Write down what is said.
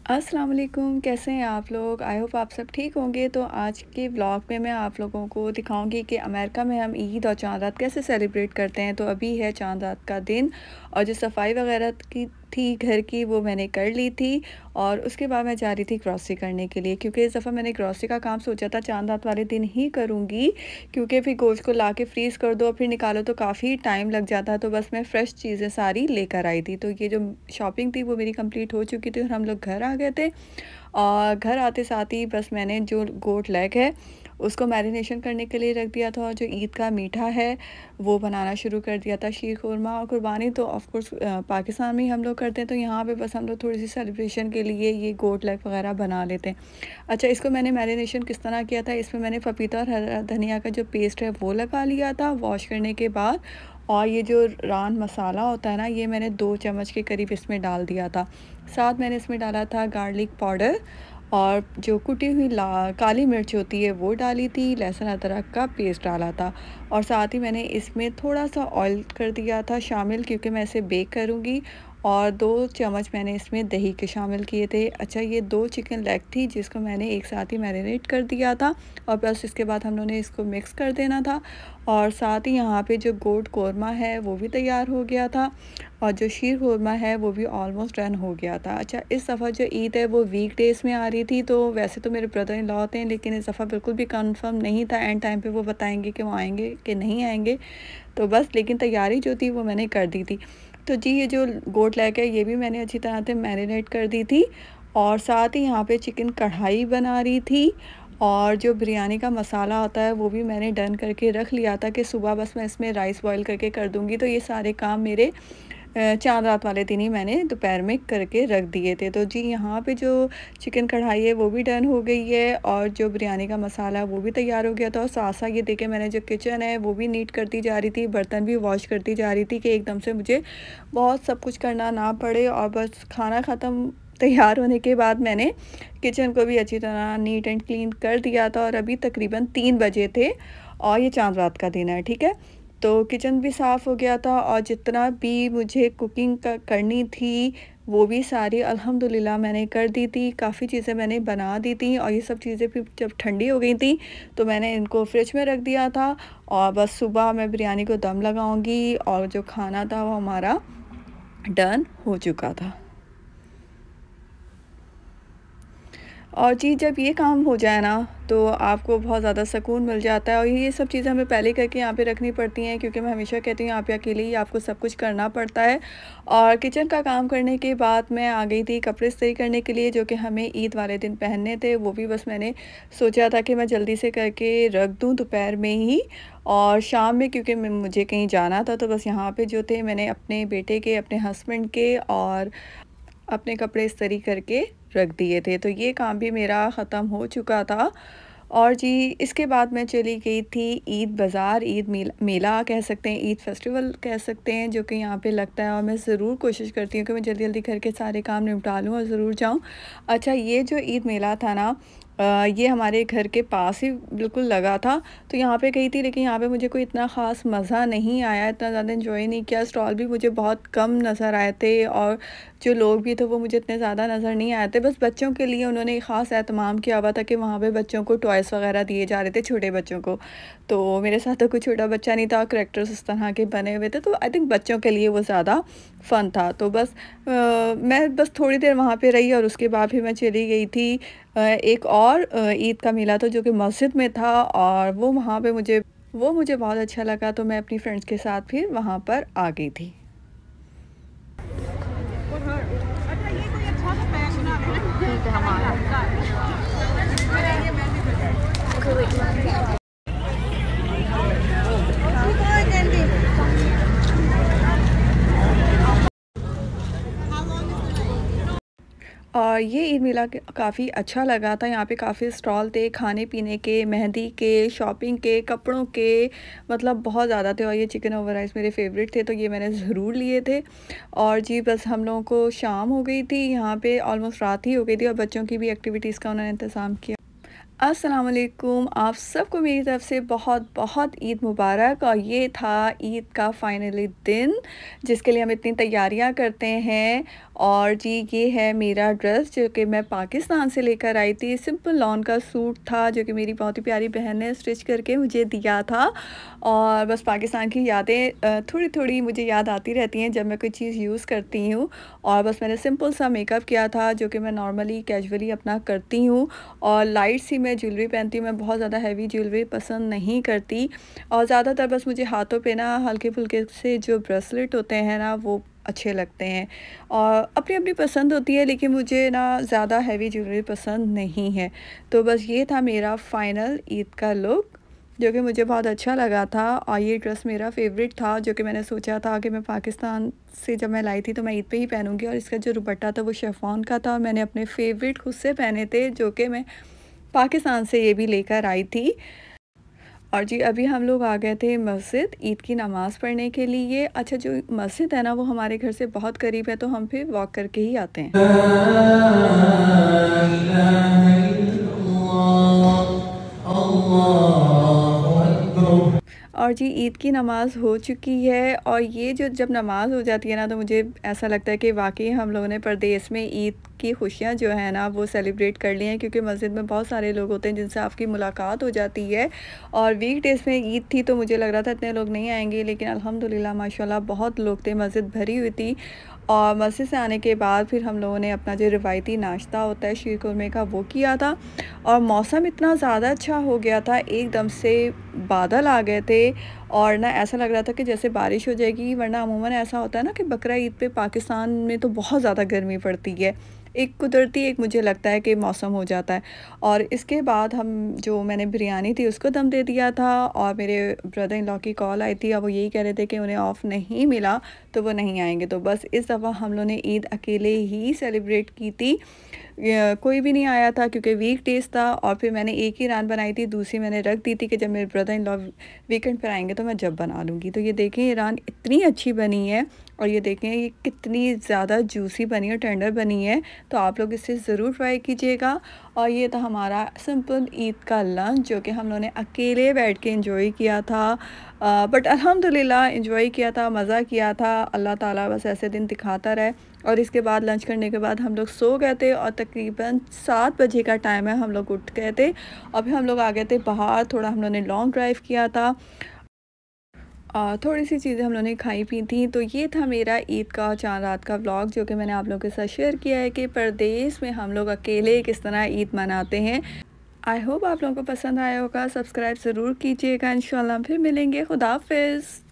अस्सलाम वालेकुम, कैसे हैं आप लोग? आई होप आप सब ठीक होंगे। तो आज के व्लॉग में मैं आप लोगों को दिखाऊंगी कि अमेरिका में हम ईद और चाँद रात कैसे सेलिब्रेट करते हैं। तो अभी है चाँद रात का दिन और जो सफाई वगैरह की थी घर की वो मैंने कर ली थी और उसके बाद मैं जा रही थी ग्रॉसरी करने के लिए, क्योंकि इस दफ़ा मैंने ग्रॉसरी का काम सोचा था चाँद रात वाले दिन ही करूँगी, क्योंकि फिर गोश्त को ला के फ्रीज़ कर दो और फिर निकालो तो काफ़ी टाइम लग जाता। तो बस मैं फ़्रेश चीज़ें सारी लेकर आई थी। तो ये जो शॉपिंग थी वो मेरी कंप्लीट हो चुकी थी और हम लोग घर आ गए थे। और घर आते साथ ही बस मैंने जो गोट लेग है उसको मैरिनेशन करने के लिए रख दिया था और जो ईद का मीठा है वो बनाना शुरू कर दिया था। शीर खुरमा और कुर्बानी तो ऑफ़ कोर्स पाकिस्तान में ही हम लोग करते हैं, तो यहाँ पे बस हम लोग थोड़ी सी सेलिब्रेशन के लिए ये गोट लेग वगैरह बना लेते हैं। अच्छा, इसको मैंने मैरिनेशन किस तरह किया था, इसमें मैंने पपीता और हरा धनिया का जो पेस्ट है वो लगा लिया था वॉश करने के बाद। और ये जो रान मसाला होता है ना, ये मैंने 2 चम्मच के करीब इसमें डाल दिया था। साथ मैंने इसमें डाला था गार्लिक पाउडर और जो कुटी हुई काली मिर्च होती है वो डाली थी, लहसुन अदरक का पेस्ट डाला था और साथ ही मैंने इसमें थोड़ा सा ऑयल कर दिया था शामिल, क्योंकि मैं इसे बेक करूँगी। और 2 चम्मच मैंने इसमें दही के शामिल किए थे। अच्छा, ये 2 चिकन लेग थी जिसको मैंने एक साथ ही मैरिनेट कर दिया था और बस इसके बाद हम लोगों ने इसको मिक्स कर देना था। और साथ ही यहाँ पे जो गोट कोरमा है वो भी तैयार हो गया था और जो शीर खुरमा है वो भी ऑलमोस्ट डन हो गया था। अच्छा, इस दफ़ा जो ईद है वो वीक डेज़ में आ रही थी, तो वैसे तो मेरे ब्रदर इन लॉ होते हैं, लेकिन इस दफ़ा बिल्कुल भी कंफर्म नहीं था। एंड टाइम पे वो बताएंगे कि वो आएंगे कि नहीं आएंगे। तो बस लेकिन तैयारी जो थी वो मैंने कर दी थी। तो जी, ये जो गोट लेग है ये भी मैंने अच्छी तरह से मैरिनेट कर दी थी और साथ ही यहाँ पे चिकन कढ़ाई बना रही थी और जो बिरयानी का मसाला होता है वो भी मैंने डन करके रख लिया था कि सुबह बस मैं इसमें राइस बॉईल करके कर दूँगी। तो ये सारे काम मेरे चाँद रात वाले दिन ही मैंने दोपहर में करके रख दिए थे। तो जी, यहाँ पे जो चिकन कढ़ाई है वो भी डन हो गई है और जो बिरयानी का मसाला है वो भी तैयार हो गया था। और साथ साथ ये देखिए, मैंने जो किचन है वो भी नीट करती जा रही थी, बर्तन भी वॉश करती जा रही थी कि एकदम से मुझे बहुत सब कुछ करना ना पड़े। और बस खाना ख़त्म तैयार होने के बाद मैंने किचन को भी अच्छी तरह नीट एंड क्लीन कर दिया था और अभी तकरीबन 3 बजे थे और ये चाँद रात का दिन है, ठीक है। तो किचन भी साफ़ हो गया था और जितना भी मुझे कुकिंग करनी थी वो भी सारी अल्हम्दुलिल्लाह मैंने कर दी थी। काफ़ी चीज़ें मैंने बना दी थी और ये सब चीज़ें फिर जब ठंडी हो गई थी तो मैंने इनको फ्रिज में रख दिया था और बस सुबह मैं बिरयानी को दम लगाऊंगी और जो खाना था वो हमारा डन हो चुका था। और जी, जब ये काम हो जाए ना तो आपको बहुत ज़्यादा सुकून मिल जाता है और ये सब चीज़ें हमें पहले करके यहाँ पे रखनी पड़ती हैं, क्योंकि मैं हमेशा कहती हूँ यहाँ पे अकेले ही आपको सब कुछ करना पड़ता है। और किचन का काम करने के बाद मैं आ गई थी कपड़े इस्त्री करने के लिए, जो कि हमें ईद वाले दिन पहनने थे। वो भी बस मैंने सोचा था कि मैं जल्दी से करके रख दूँ दोपहर में ही और शाम में, क्योंकि मुझे कहीं जाना था। तो बस यहाँ पर जो थे मैंने अपने बेटे के, अपने हस्बैंड के और अपने कपड़े इस्त्री करके रख दिए थे। तो ये काम भी मेरा ख़त्म हो चुका था। और जी, इसके बाद मैं चली गई थी ईद बाज़ार, ईद मेला कह सकते हैं, ईद फेस्टिवल कह सकते हैं, जो कि यहाँ पे लगता है और मैं ज़रूर कोशिश करती हूँ कि मैं जल्दी-जल्दी करके सारे काम निपटा लूँ और ज़रूर जाऊँ। अच्छा, ये जो ईद मेला था ना, ये हमारे घर के पास ही बिल्कुल लगा था। तो यहाँ पे गई थी, लेकिन यहाँ पे मुझे कोई इतना ख़ास मज़ा नहीं आया, इतना ज़्यादा एंजॉय नहीं किया। स्टॉल भी मुझे बहुत कम नज़र आए थे और जो लोग भी थे वो मुझे इतने ज़्यादा नज़र नहीं आए थे। बस बच्चों के लिए उन्होंने ख़ास एहतमाम किया हुआ था कि वहाँ पे बच्चों को टॉयज़ वग़ैरह दिए जा रहे थे, छोटे बच्चों को। तो मेरे साथ तो कोई छोटा बच्चा नहीं था, करैक्टर्स इस तरह के बने हुए थे, तो आई थिंक बच्चों के लिए वो ज़्यादा फ़न था। तो बस मैं बस थोड़ी देर वहाँ पे रही और उसके बाद फिर मैं चली गई थी एक और ईद का मेला था जो कि मस्जिद में था और वो मुझे बहुत अच्छा लगा। तो मैं अपनी फ्रेंड्स के साथ फिर वहाँ पर आ गई थी। ठीक है, हम आ गए। और ये ईद मेला काफ़ी अच्छा लगा था। यहाँ पे काफ़ी स्टॉल थे खाने-पीने के, मेहंदी के, शॉपिंग के, कपड़ों के, मतलब बहुत ज़्यादा थे। और ये चिकन ओवर राइस मेरे फेवरेट थे, तो ये मैंने ज़रूर लिए थे। और जी, बस हम लोगों को शाम हो गई थी, यहाँ पे ऑलमोस्ट रात ही हो गई थी और बच्चों की भी एक्टिविटीज़ का उन्होंने इंतज़ाम किया। अस्सलाम वालेकुम, आप सबको मेरी तरफ़ से बहुत बहुत ईद मुबारक। और ये था ईद का फाइनली दिन जिसके लिए हम इतनी तैयारियां करते हैं और जी ये है मेरा ड्रेस जो कि मैं पाकिस्तान से लेकर आई थी। सिंपल लॉन का सूट था जो कि मेरी बहुत ही प्यारी बहन ने स्टिच करके मुझे दिया था। और बस पाकिस्तान की यादें थोड़ी-थोड़ी मुझे याद आती रहती हैं जब मैं कोई चीज़ यूज़ करती हूँ। और बस मैंने सिंपल सा मेकअप किया था जो कि मैं नॉर्मली कैजुअली अपना करती हूँ। और लाइट सी मैं ज्वेलरी पहनती हूँ, मैं बहुत ज़्यादा हेवी ज्वेलरी पसंद नहीं करती। और ज़्यादातर बस मुझे हाथों पे ना हल्के-फुल्के से जो ब्रेसलेट होते हैं ना वो अच्छे लगते हैं। और अपनी-अपनी पसंद होती है, लेकिन मुझे ना ज़्यादा हेवी ज्वेलरी पसंद नहीं है। तो बस ये था मेरा फाइनल ईद का लुक जो कि मुझे बहुत अच्छा लगा था। और ये ड्रेस मेरा फ़ेवरेट था जो कि मैंने सोचा था कि मैं पाकिस्तान से जब मैं लाई थी तो मैं ईद पे ही पहनूँगी। और इसका जो दुपट्टा था वो शिफॉन का था और मैंने अपने फ़ेवरेट खुद से पहने थे जो कि मैं पाकिस्तान से ये भी लेकर आई थी। और जी अभी हम लोग आ गए थे मस्जिद ईद की नमाज़ पढ़ने के लिए। अच्छा, जो मस्जिद है ना वो हमारे घर से बहुत करीब है, तो हम फिर वॉक करके ही आते हैं। और जी ईद की नमाज़ हो चुकी है। और ये जो जब नमाज़ हो जाती है ना तो मुझे ऐसा लगता है कि वाक़ई हम लोगों ने परदेस में ईद की खुशियाँ जो है ना वो सेलिब्रेट कर ली हैं, क्योंकि मस्जिद में बहुत सारे लोग होते हैं जिनसे आपकी मुलाकात हो जाती है। और वीकडेज़ में ईद थी तो मुझे लग रहा था इतने लोग नहीं आएंगे, लेकिन अल्हम्दुलिल्लाह माशाल्लाह बहुत लोग थे, मस्जिद भरी हुई थी। और मस्जिद से आने के बाद फिर हम लोगों ने अपना जो रिवायती नाश्ता होता है शीर कुरमे का वो किया था। और मौसम इतना ज़्यादा अच्छा हो गया था, एकदम से बादल आ गए थे। और ना ऐसा लग रहा था कि जैसे बारिश हो जाएगी, वरना अमूमन ऐसा होता है ना कि बकरा ईद पे पाकिस्तान में तो बहुत ज़्यादा गर्मी पड़ती है। एक कुदरती एक मुझे लगता है कि मौसम हो जाता है। और इसके बाद हम जो मैंने बिरयानी थी उसको दम दे दिया था। और मेरे ब्रदर इन लॉ की कॉल आई थी और वो यही कह रहे थे कि उन्हें ऑफ़ नहीं मिला तो वो नहीं आएंगे। तो बस इस दफ़ा हम लोगों ने ईद अकेले ही सेलिब्रेट की थी। कोई भी नहीं आया था क्योंकि वीकडेज़ था। और फिर मैंने एक ही रान बनाई थी, दूसरी मैंने रख दी थी कि जब मेरे ब्रदर इन लॉ वीकेंड पर आएंगे तो मैं जब बना लूँगी। तो ये देखें ये रान इतनी अच्छी बनी है। और ये देखें ये कितनी ज़्यादा जूसी बनी है, टेंडर बनी है। तो आप लोग इसे ज़रूर ट्राई कीजिएगा। और ये था हमारा सिंपल ईद का लंच जो कि हम लोगों ने अकेले बैठ के एंजॉय किया था। बट अल्हम्दुलिल्लाह एंजॉय किया था, मज़ा किया था। अल्लाह ताला बस ऐसे दिन दिखाता रहे। और इसके बाद लंच करने के बाद हम लोग सो गए थे और तकरीबन 7 बजे का टाइम है, हम लोग उठ गए थे। और फिर हम लोग आ गए थे बाहर, थोड़ा हम लोगों ने लॉन्ग ड्राइव किया था। थोड़ी सी चीज़ें हम लोगों ने खाई पी थी। तो ये था मेरा ईद का चाँद रात का व्लॉग जो कि मैंने आप लोगों के साथ शेयर किया है कि परदेस में हम लोग अकेले किस तरह ईद मनाते हैं। आई होप आप लोगों को पसंद आया होगा। सब्सक्राइब ज़रूर कीजिएगा। इंशाल्लाह फिर मिलेंगे। खुदा हाफ़िज़।